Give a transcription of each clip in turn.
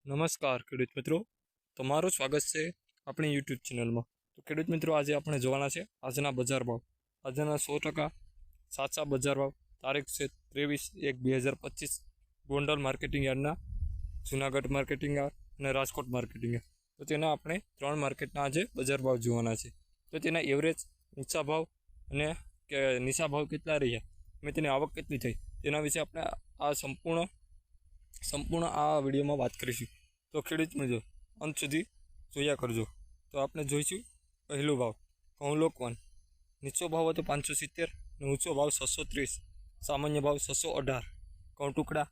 નમસ્કાર ખેડૂત મિત્રો, તમારું સ્વાગત છે આપણી યુટ્યુબ ચેનલમાં. તો ખેડૂત મિત્રો, આજે આપણે જોવાના છે આજના બજાર ભાવ. આજના 100% સાચા બજાર ભાવ. તારીખ છે 23/1/2025. ગોંડલ માર્કેટિંગ યાર્ડના, જુનાગઢ માર્કેટિંગ યાર્ડ અને રાજકોટ માર્કેટિંગ યાર્ડ. તો તેના આપણે 3 માર્કેટના આજે બજાર ભાવ જોવાના છે. તો તેના એવરેજ ઊંચા ભાવ અને નીચા ભાવ કેટલા રહ્યા અને તેની આવક કેટલી થઈ તેના વિશે આપણે આ સંપૂર્ણ આ વિડીયોમાં વાત કરીશું. તો ખેડૂત મિત્રો, અંત સુધી જોયા કરજો. તો આપણે જોઈશું પહેલો ભાવ. ઘઉં લોકવન નીચો ભાવ હતો 570 અને ઊંચો ભાવ 630. સામાન્ય ભાવ 618. ઘઉં ટુકડા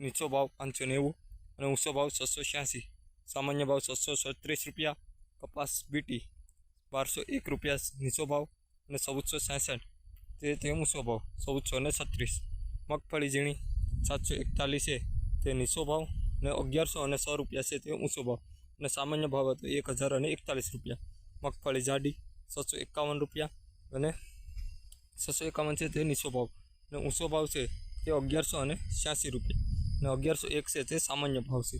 નીચો ભાવ 590 અને ઊંચો ભાવ 686. સામાન્ય ભાવ 636 રૂપિયા. કપાસ બીટી 1201 રૂપિયા નીચો ભાવ અને 1466 તે ઊંચો ભાવ 1436. મગફળી ઝીણી 741 છે તે નીચો ભાવ અને 1106 રૂપિયા છે તે ઊંચો ભાવ અને સામાન્ય ભાવ હતો 1041 રૂપિયા. મગફળી જાડી 651 રૂપિયા અને 651 છે તે નીચો ભાવ અને ઊંચો ભાવ છે તે 1186 રૂપિયા અને 1101 છે તે સામાન્ય ભાવ છે.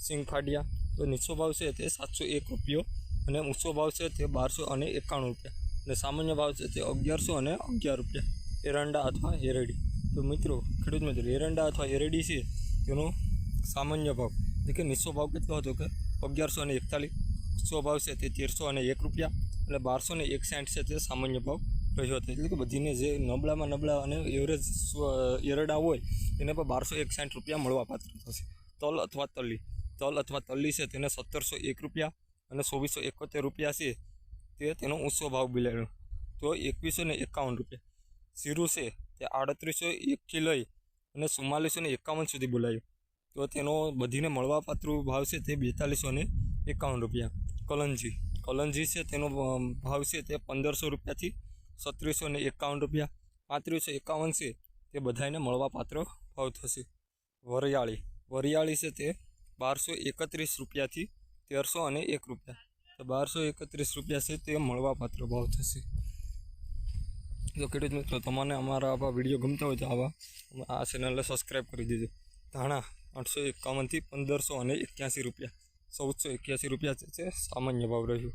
સિંગ ફાડિયા તો નીચો ભાવ છે તે 701 રૂપિયો અને ઊંચો ભાવ છે તે 1291 રૂપિયા અને સામાન્ય ભાવ છે તે 1111 રૂપિયા. એરંડા અથવા હેરડી. તો મિત્રો, ખેડૂત મિત્રો, એરંડા અથવા હેરડી છે તેનો સામાન્ય ભાવ એટલે કે નીચો ભાવ કેટલો હતો કે 1141. ઊંચો ભાવ છે તે 1301 રૂપિયા અને 1261 છે તે સામાન્ય ભાવ રહ્યો હતો. એટલે કે બધીને જે નબળામાં નબળા અને એવરેજ એરડા હોય તેને પણ 1261 રૂપિયા મળવા પાત્ર થશે. તલ અથવા તલ્લી છે તેને 1701 રૂપિયા અને 2471 રૂપિયા છે તે તેનો ઊંચો ભાવ બોલાયો તો 2151 રૂપિયા. જીરું છે તે 3801થી લઈ અને 4451 સુધી બોલાયો તો તેનો બધીને મળવાપાત્ર ભાવ છે તે 4251 રૂપિયા. કલંજી છે તેનો ભાવ છે તે 1500 રૂપિયાથી 3751 રૂપિયા. 3551 છે તે બધાને મળવાપાત્ર ભાવ થશે. વરિયાળી છે તે 1231 રૂપિયાથી 1301 રૂપિયા. તો 1231 રૂપિયા છે તે મળવાપાત્ર ભાવ થશે. તો ખેડૂત મિત્રો, તમને અમારા આવા વિડીયો ગમતા હોય તો આ ચેનલને સબસ્ક્રાઈબ કરી દેજો. ધાણા 851થી 1581 રૂપિયા. 1481 રૂપિયા છે સામાન્ય ભાવ રહ્યો.